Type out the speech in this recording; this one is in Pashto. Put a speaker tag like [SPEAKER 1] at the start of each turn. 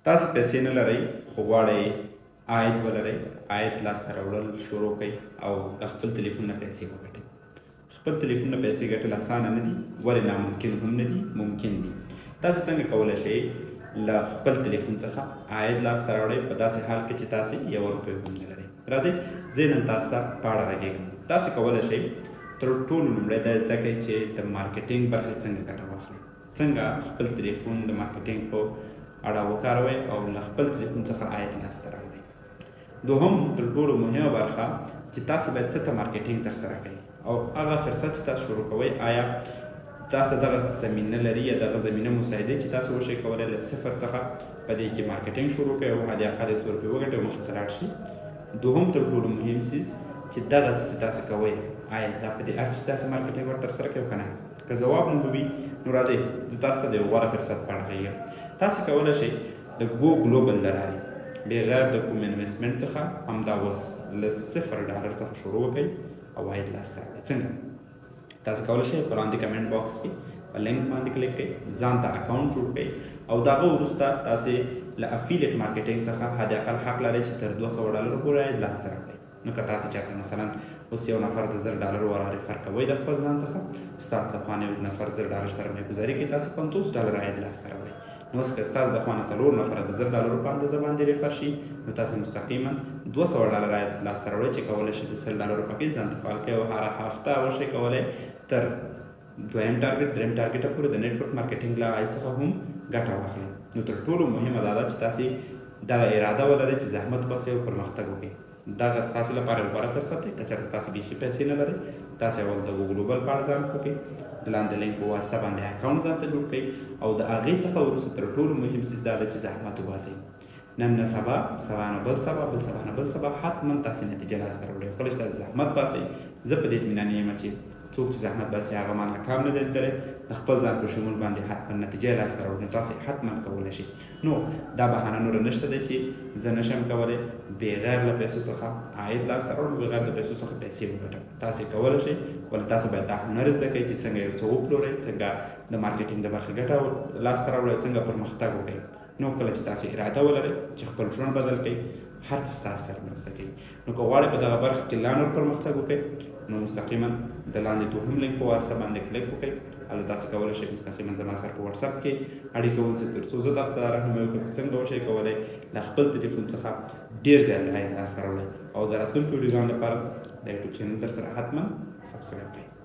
[SPEAKER 1] تاسو پیسې نه لرئ خو غواړئ عاید ولرئ، عاید لاسته راوړل شروع کړئ او له خپل تلیفون نه پیسې وګټئ. خپل تلیفون نه پیسې ګټل اسانه نه دي، ولې ناممکن هم نه دي، ممکن دي. تاسو څنګه کولی شئ له خپل تلیفون څخه عاید لاسته راوړئ په داسې حال کې چې تاسې یوه روپۍ هم نه لرئ؟ راځئ زه نن تاسو ته په اړه غږېږم. تاسو کولی شئ تر ټولو لومړی دا زده کړئ چې د مارکیټینګ برخې څنګه ګټه واخلئ، څنګه خپل تلیفون د مارکیټینګ په اړه وکاروئ او له خپل تلیفون څخه عاید لاسته راوړئ. دوهم تر ټولو مهمه برخه چې تاسو باید څه ته مارکیټینګ ترسره کړئ او هغه فرصت چې تاسو شروع کوئ آیا تاسو دغه زمینه لري یا دغه زمینه مساعدې چې تاسو وشئ کولی له صفر څخه په دې کې مارکیټینګ شروع کړئ او حد اقل یو څو روپۍ وګټئ او مخې ته لاړ شئ. دوهم تر ټولو مهم څیز چې دغه څه چې تاسو کوئ آیا دا په دې اړه چې تاسو مارکیټینګ ورته ترسره کوئ که نه؟ که ځواب نه وي نو راځئ زه تاسو ته د یو غوره فرصت په اړه غږېږم. تاسو کولی شئ د گو ګلوبل له لارې بغیر د کوم انویسټمنټ څخه همدا اوس له $0 څخه شروع وکړئ او عاید لاسته راوړئ. څنګه؟ تاسو کولی شئ په لاندې کمنټ باکس کې په لینک باندې کلیک کړئ، ځان ته اکاونټ جوړ کړئ او د هغه وروسته تاسې له افیلیټ مارکیټینګ څخه حد اقل حق لرئ چې تر $200 پورې عاید لاسته راوړئ. نو که تاسو چېرته مثلا اوس یو نفر د $1000 ورا ریفر کوئ د خپل ځان څخه، ستاسو له خوا نه یو نفر $1000 سرمایه ګزاري کوي، تاسو $50 عاید لاسته راوړئ. نو اوس که ستاسو د خوا نه 4 نفره د $1000 په اندازه باندې ریفر شي نو تاسو مستقیما $200 عاید لاسته راوړئ چې کولی شئ د $100 پکې ځان ته فعال کړئ او هره هفته وشئ کولی تر دویم ټارګټ دریم ټارګټه پورې د نیټورک مارکیټینګ له عاید څخه هم ګټه واخلئ. نو تر ټولو مهمه دا ده چې تاسې دغه اراده ولرئ چې زحمت وباسئ او پرمختګ وکړئ. دغه ستاسې لپاره یو غوره فرصت دی. که چېرته تاسې بیخي پیسې نه لرئ تاسې اول د ګوګل په اړه ځان پوه کړئ، د لاندې لینک په واسطه باندې اکاونټ ځان ته جوړ کړئ او د هغې څخه وروسته تر ټولو مهم څیز دا ده چې زحمت وباسئ. نن نه سبا، سبا نه بل سبا، بل سبا نه بل سبا حتما تاسې نتیجه لاسته راوړئ. کله چې تاسې زحمت باسئ زه په دې اطمینان یم چې څوک چې زحمت باسي هغه ما ناکام نه دی تللی، د خپل ځان په شمول باندې حتما نتیجه یې لاسته راوړي. نو تاسې حتما کولی شئ. نو دا بهانه نوره نشته دی چې زه نشم کولی بغیر له پیسو څخه عاید لاسته راوړم، بغیر د پیسو څخه پیسې وګټم. تاسې کولی شئ، ولې تاسو باید دا هنر زده کړئ چې څنګه یو څه وپلورئ، څنګه د مارکیټینګ د برخې ګټه لاسته راوړئ، څنګه پرمختګ وکړئ. نو کله چې تاسې اراده ولرئ چې خپل ژوند بدل کړئ هر څه ستاسو سره مرسته کوي. نو که غواړئ په دغه برخه کې لا نور پرمختګ وکړئ نو مستقیما د لاندې دوهم لینک په واسطه باندې کلیک وکړئ. هلته تاسې کولی شئ مستقیما زما سره په وټساپ کې اړیکه ونیسئ تر څو زه تاسو ته دا راهنمایي وکړم چې څنګه وشئ کولی له خپل تلیفون څخه ډېر زیات عاید لاسته راوړئ او د راتلونکو ویډیوګانو لپاره د یوټیوب چینل در سره حتما سبسکرایب کړئ.